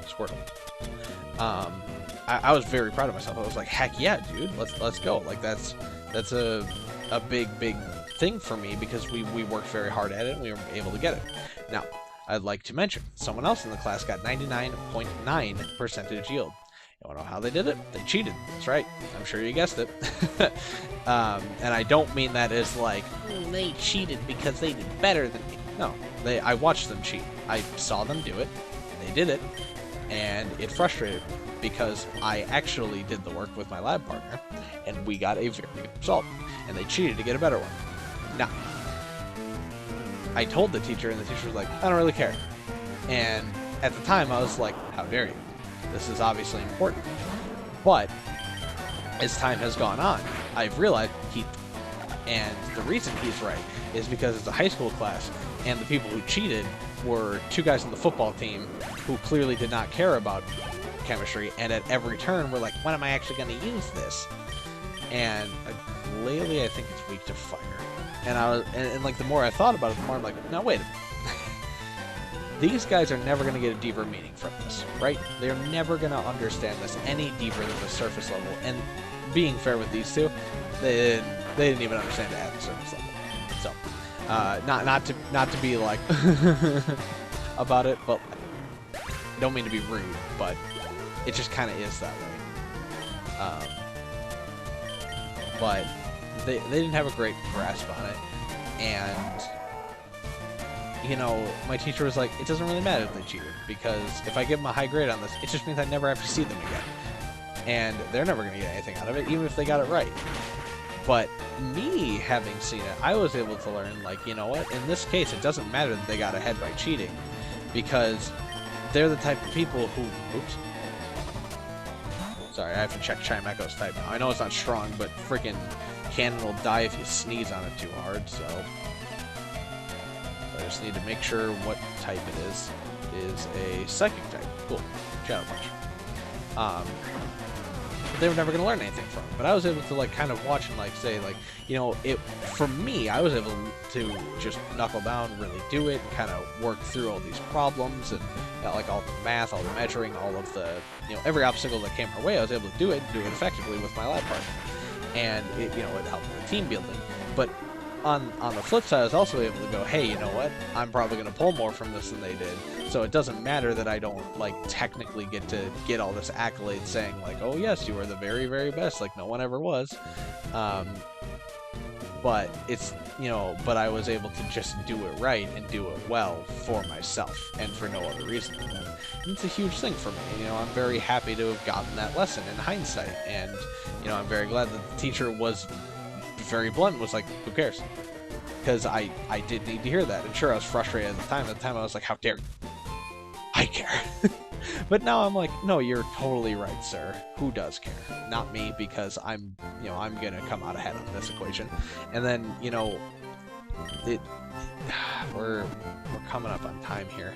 Speaker 1: Squirtle. I was very proud of myself. I was like, heck yeah, dude, let's go. Like, that's a big thing for me, because we worked very hard at it and we were able to get it. Now, I'd like to mention, someone else in the class got 99.9% yield. You wanna know how they did it? They cheated. That's right. I'm sure you guessed it. And I don't mean that as like, they cheated because they did better than me. No, I watched them cheat. I saw them do it. They did it. And it frustrated me, because I actually did the work with my lab partner, and we got a very good result, and they cheated to get a better one. Now, I told the teacher, and the teacher was like, I don't really care. And at the time, I was like, how dare you? This is obviously important. But as time has gone on, I've realized and the reason he's right is because it's a high school class, and the people who cheated were 2 guys on the football team who clearly did not care about chemistry, and at every turn were like, when am I actually going to use this? And lately I think it's weak to fire. And I was, and like the more I thought about it, the more I'm like, no, wait a minute. These guys are never going to get a deeper meaning from this, right? They're never going to understand this any deeper than the surface level. And being fair with these two, they didn't even understand it at the surface level. So, not to be like about it, but I don't mean to be rude, but it just kind of is that way. But they didn't have a great grasp on it, and you know, my teacher was like, it doesn't really matter if they cheated, because if I give them a high grade on this, it just means I never have to see them again. And they're never going to get anything out of it, even if they got it right. But me having seen it, I was able to learn, like, you know what, in this case, it doesn't matter that they got ahead by cheating, because they're the type of people who... Oops. Sorry, I have to check Chime Echo's type now. I know it's not strong, but freaking Cannon will die if you sneeze on it too hard, so... I just need to make sure what type it is. It is a psychic type. Cool. Shadow Punch. They were never going to learn anything from it, but I was able to like kind of watch and like say like, you know, it for me, I was able to just knuckle down, really do it, and kind of work through all these problems and like all the math, all the measuring, all of the, you know, every obstacle that came our way, I was able to do it and do it effectively with my lab partner, and it, you know, it helped with team building. But on the flip side, I was also able to go, hey, you know what? I'm probably going to pull more from this than they did. So it doesn't matter that I don't, like, technically get to get all this accolade saying, like, oh, yes, you are the very, very best, like no one ever was. But it's, you know, but I was able to just do it right and do it well for myself and for no other reason than that. And it's a huge thing for me. You know, I'm very happy to have gotten that lesson in hindsight. And, you know, I'm very glad that the teacher was very blunt, was like, who cares? Because I did need to hear that. And sure, I was frustrated at the time. At the time, I was like, how dare you? I care. But now I'm like, no, you're totally right, sir. Who does care? Not me, because I'm, you know, I'm gonna come out ahead on this equation. And then, you know, we're coming up on time here.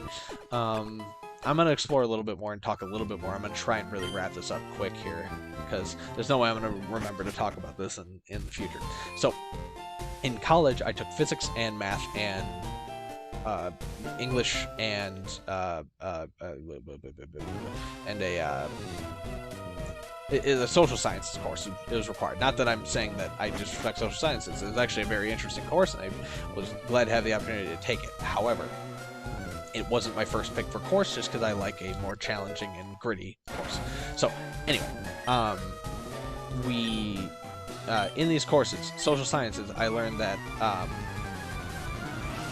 Speaker 1: I'm gonna explore a little bit more and talk a little bit more. I'm gonna try and really wrap this up quick here, because there's no way I'm gonna remember to talk about this in the future. So, in college, I took physics and math and English and a social sciences course. It was required. Not that I'm saying that I disrespect social sciences. It was actually a very interesting course, and I was glad to have the opportunity to take it. However, it wasn't my first pick for course, just because I like a more challenging and gritty course. So, anyway, in these courses, social sciences, I learned that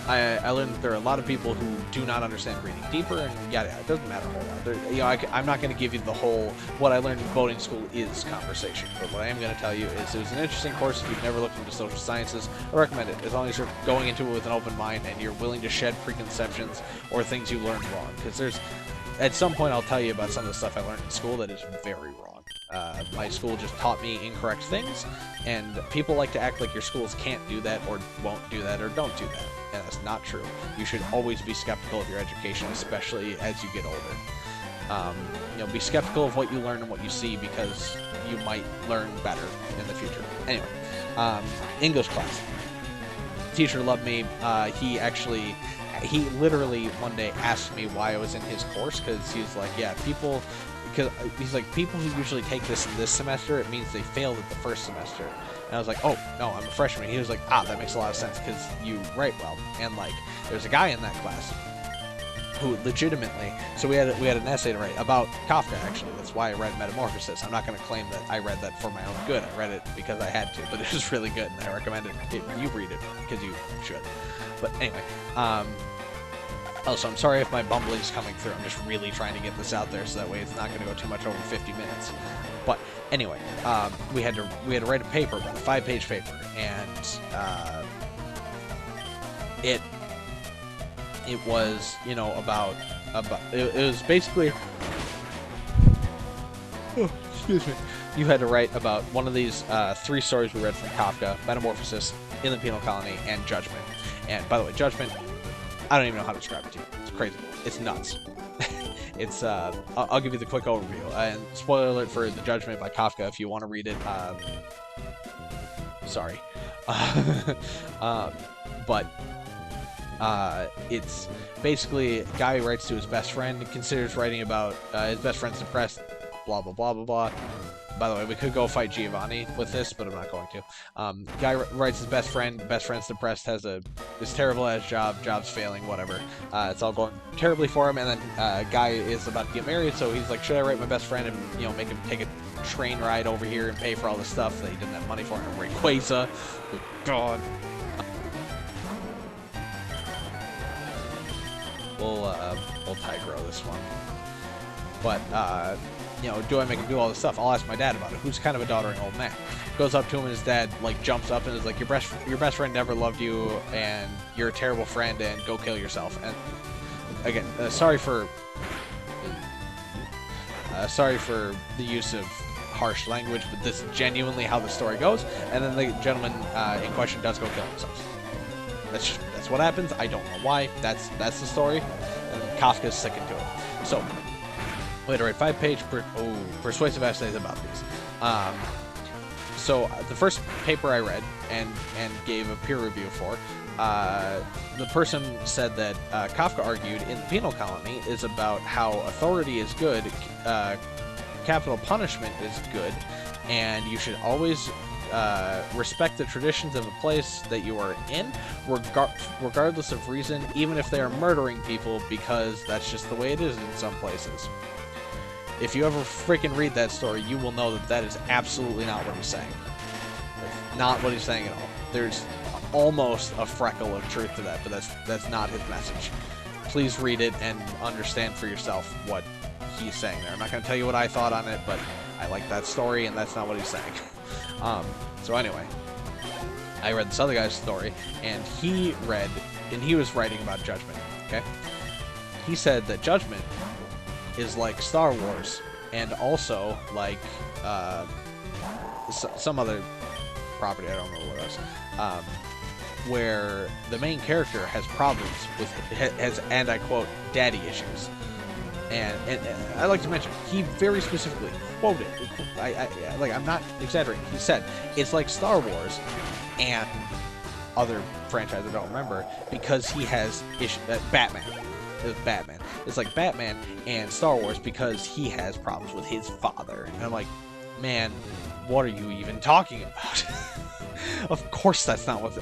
Speaker 1: I learned that there are a lot of people who do not understand reading deeper, and yada yada. It doesn't matter a whole lot. You know, I'm not going to give you the whole what I learned in boating school is conversation, but what I am going to tell you is it was an interesting course. If you've never looked into social sciences, I recommend it, as long as you're going into it with an open mind and you're willing to shed preconceptions or things you learned wrong. Because at some point I'll tell you about some of the stuff I learned in school that is very wrong. My school just taught me incorrect things, and people like to act like your schools can't do that, or won't do that, or don't do that. And that's not true. You should always be skeptical of your education, especially as you get older. You know, be skeptical of what you learn and what you see, because you might learn better in the future. Anyway, English class. Teacher loved me. He literally one day asked me why I was in his course, because he was like, yeah, people who usually take this in this semester, it means they failed at the first semester. And I was like, oh, no, I'm a freshman. He was like, that makes a lot of sense, because you write well. And, like, there's a guy in that class who legitimately, so we had an essay to write about Kafka, actually. That's why I read Metamorphosis. I'm not going to claim that I read that for my own good. I read it because I had to, but it was really good, and I recommend it. You read it, because you should. But anyway, also, I'm sorry if my bumbling's coming through. I'm just really trying to get this out there, so that way it's not going to go too much over 50 minutes. But anyway, we had to write a paper, about a 5-page paper, and it was, you know, about it was basically, oh, excuse me, you had to write about one of these 3 stories we read from Kafka: Metamorphosis, In the Penal Colony, and Judgment. And by the way, Judgment, I don't even know how to describe it to you. It's crazy. It's nuts. It's I'll give you the quick overview. And spoiler alert for The Judgment by Kafka if you want to read it. Sorry. But it's basically a guy who writes to his best friend, considers writing about his best friend's depressed, blah, blah, blah, blah, blah. By the way, we could go fight Giovanni with this, but I'm not going to. Guy writes his best friend's depressed, has this terrible-ass job's failing, whatever. It's all going terribly for him, and then guy is about to get married, so he's like, should I write my best friend and, you know, make him take a train ride over here and pay for all the stuff that he didn't have money for in Rayquaza? God. We'll Tigro this one. But, you know, do I make him do all this stuff? I'll ask my dad about it, who's kind of a doddering old man. Goes up to him, and his dad, like, jumps up and is like, your best friend never loved you, and you're a terrible friend, and go kill yourself. And, again, sorry for the use of harsh language, but this is genuinely how the story goes. And then the gentleman in question does go kill himself. That's what happens. I don't know why. That's the story. And Kafka's sticking to it. So we had to write 5-page persuasive essays about these. So the first paper I read and gave a peer review for, the person said that Kafka argued In the Penal Colony is about how authority is good, capital punishment is good, and you should always respect the traditions of the place that you are in, regardless of reason, even if they are murdering people, because that's just the way it is in some places. If you ever freaking read that story, you will know that that is absolutely not what he's saying. That's not what he's saying at all. There's almost a freckle of truth to that, but that's not his message. Please read it and understand for yourself what he's saying there. I'm not going to tell you what I thought on it, but I like that story, and that's not what he's saying. So anyway, I read this other guy's story, and he was writing about Judgment, okay? He said that Judgment is like Star Wars, and also like some other property, I don't know what it was, where the main character has problems with, and I quote, daddy issues. And I'd like to mention, he very specifically quoted, I'm not exaggerating, he said, it's like Star Wars and other franchise I don't remember, because he has Batman. Batman. It's like Batman and Star Wars because he has problems with his father. And I'm like, man, what are you even talking about? Of course that's not what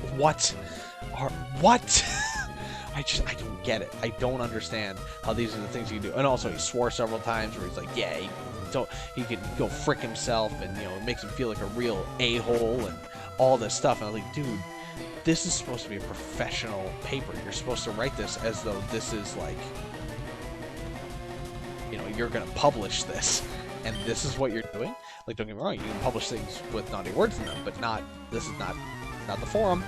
Speaker 1: I don't get it. I don't understand how these are the things you can do. And also he swore several times where he's like, yeah, he can go frick himself, and, you know, it makes him feel like a real a-hole and all this stuff. And I'm like, dude, this is supposed to be a professional paper. You're supposed to write this as though this is like, you know, you're going to publish this, and this is what you're doing. Like, don't get me wrong, you can publish things with naughty words in them, but this is not the forum.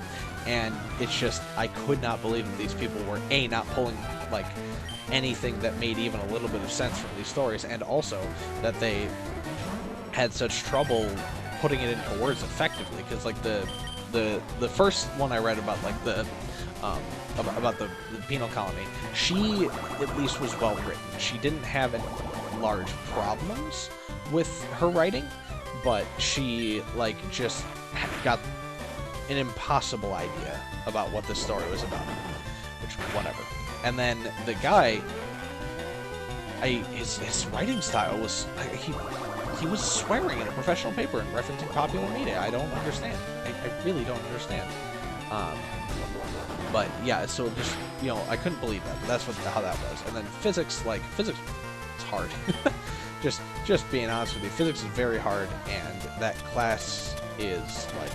Speaker 1: And it's just, I could not believe that these people were not pulling like anything that made even a little bit of sense from these stories, and also that they had such trouble putting it into words effectively. Because like the first one I read about, like about the penal colony, she at least was well written. She didn't have any large problems with her writing, but she like just got an impossible idea about what the story was about, which, whatever. And then the guy, his writing style was, he was swearing in a professional paper and referencing popular media. I don't understand. I really don't understand. But yeah, so just, you know, I couldn't believe that, but that's how that was. And then physics it's hard. just being honest with you, physics is very hard, and that class is like,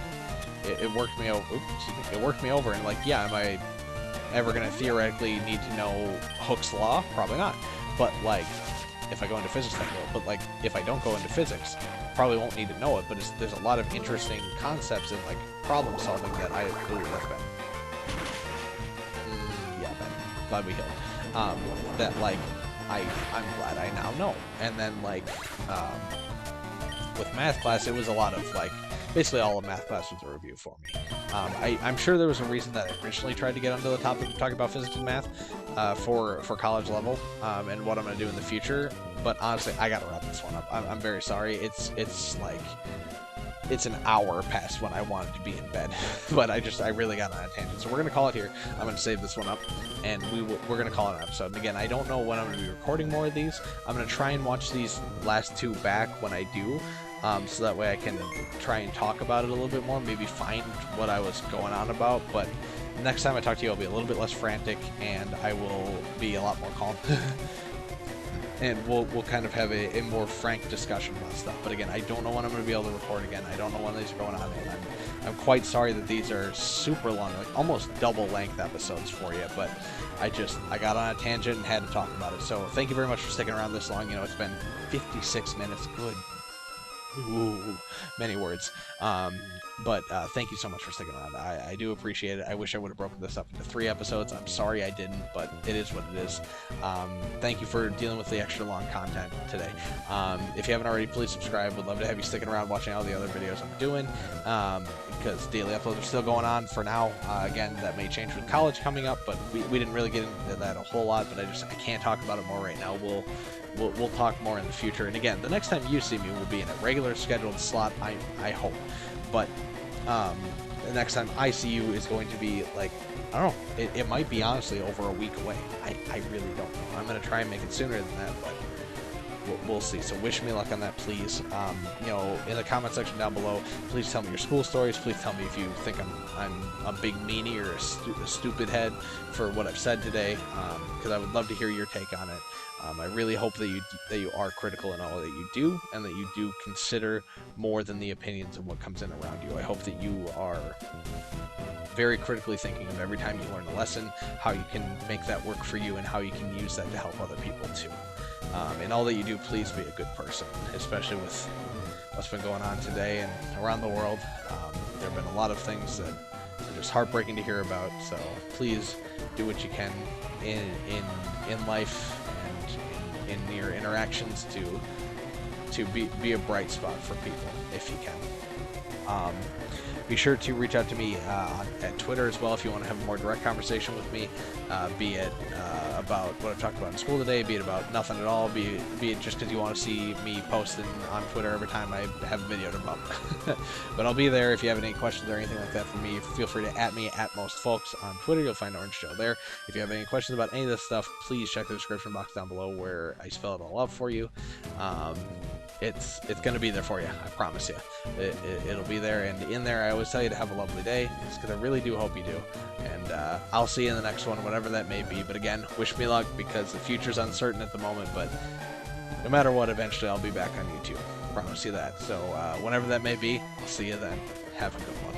Speaker 1: it worked me over. Oops, excuse me. It worked me over, and like, yeah, am I ever gonna theoretically need to know Hooke's law? Probably not. But like, if I go into physics, I will. But like, if I don't go into physics, probably won't need to know it. But there's a lot of interesting concepts and like problem solving that I. Ooh, that's bad. glad we healed. That, like, I'm glad I now know. And then, like, with math class, it was a lot of, like, basically all of math class was a review for me. I'm sure there was a reason that I originally tried to get onto the topic of talking about physics and math for college level and what I'm going to do in the future. But honestly, I got to wrap this one up. I'm very sorry. It's like, it's an hour past when I wanted to be in bed. But I really got on a tangent. So we're going to call it here. I'm going to save this one up, and we're going to call it an episode. And again, I don't know when I'm going to be recording more of these. I'm going to try and watch these last two back when I do. So that way I can try and talk about it a little bit more, maybe find what I was going on about. But next time I talk to you, I'll be a little bit less frantic, and I will be a lot more calm. And we'll kind of have a more frank discussion about stuff. But again, I don't know when I'm going to be able to record again. I don't know when these are going on, and I'm quite sorry that these are super long, like almost double length episodes for you. But I got on a tangent and had to talk about it. So thank you very much for sticking around this long. You know, it's been 56 minutes. Good. Ooh, many words. But thank you so much for sticking around. I do appreciate it. I wish I would have broken this up into 3 episodes. I'm sorry I didn't, but it is what it is. Thank you for dealing with the extra long content today. If you haven't already, please subscribe. Would love to have you sticking around watching all the other videos I'm doing, because daily uploads are still going on for now. Again, that may change with college coming up, but we didn't really get into that a whole lot, but I can't talk about it more right now. We'll talk more in the future. And again, the next time you see me will be in a regular scheduled slot, I hope. But the next time I see you is going to be, like, I don't know, it might be honestly over a week away. I really don't know. I'm going to try and make it sooner than that, but we'll see. So wish me luck on that, please. You know, in the comment section down below, please tell me your school stories. Please tell me if you think I'm a big meanie or a stupid head for what I've said today, because I would love to hear your take on it. I really hope that you are critical in all that you do, and that you do consider more than the opinions of what comes in around you. I hope that you are very critically thinking of every time you learn a lesson, how you can make that work for you, and how you can use that to help other people too. In all that you do, please be a good person, especially with what's been going on today and around the world. There have been a lot of things that are just heartbreaking to hear about, so please do what you can in life and in your interactions to be a bright spot for people if you can. Be sure to reach out to me at Twitter as well if you want to have a more direct conversation with me, be it about what I've talked about in school today, be it about nothing at all, be it just because you want to see me posting on Twitter every time I have a video to bump. But I'll be there if you have any questions or anything like that for me. Feel free to @ me at @mostfolks on Twitter. You'll find Orange Joe there. If you have any questions about any of this stuff, please check the description box down below where I spell it all out for you. It's going to be there for you, I promise you. It'll be there, and in there I always tell you to have a lovely day, because I really do hope you do. And I'll see you in the next one, whatever that may be. But again, wish me luck, because the future's uncertain at the moment, but no matter what, eventually I'll be back on YouTube. Promise you that. So whenever that may be, I'll see you then. Have a good one.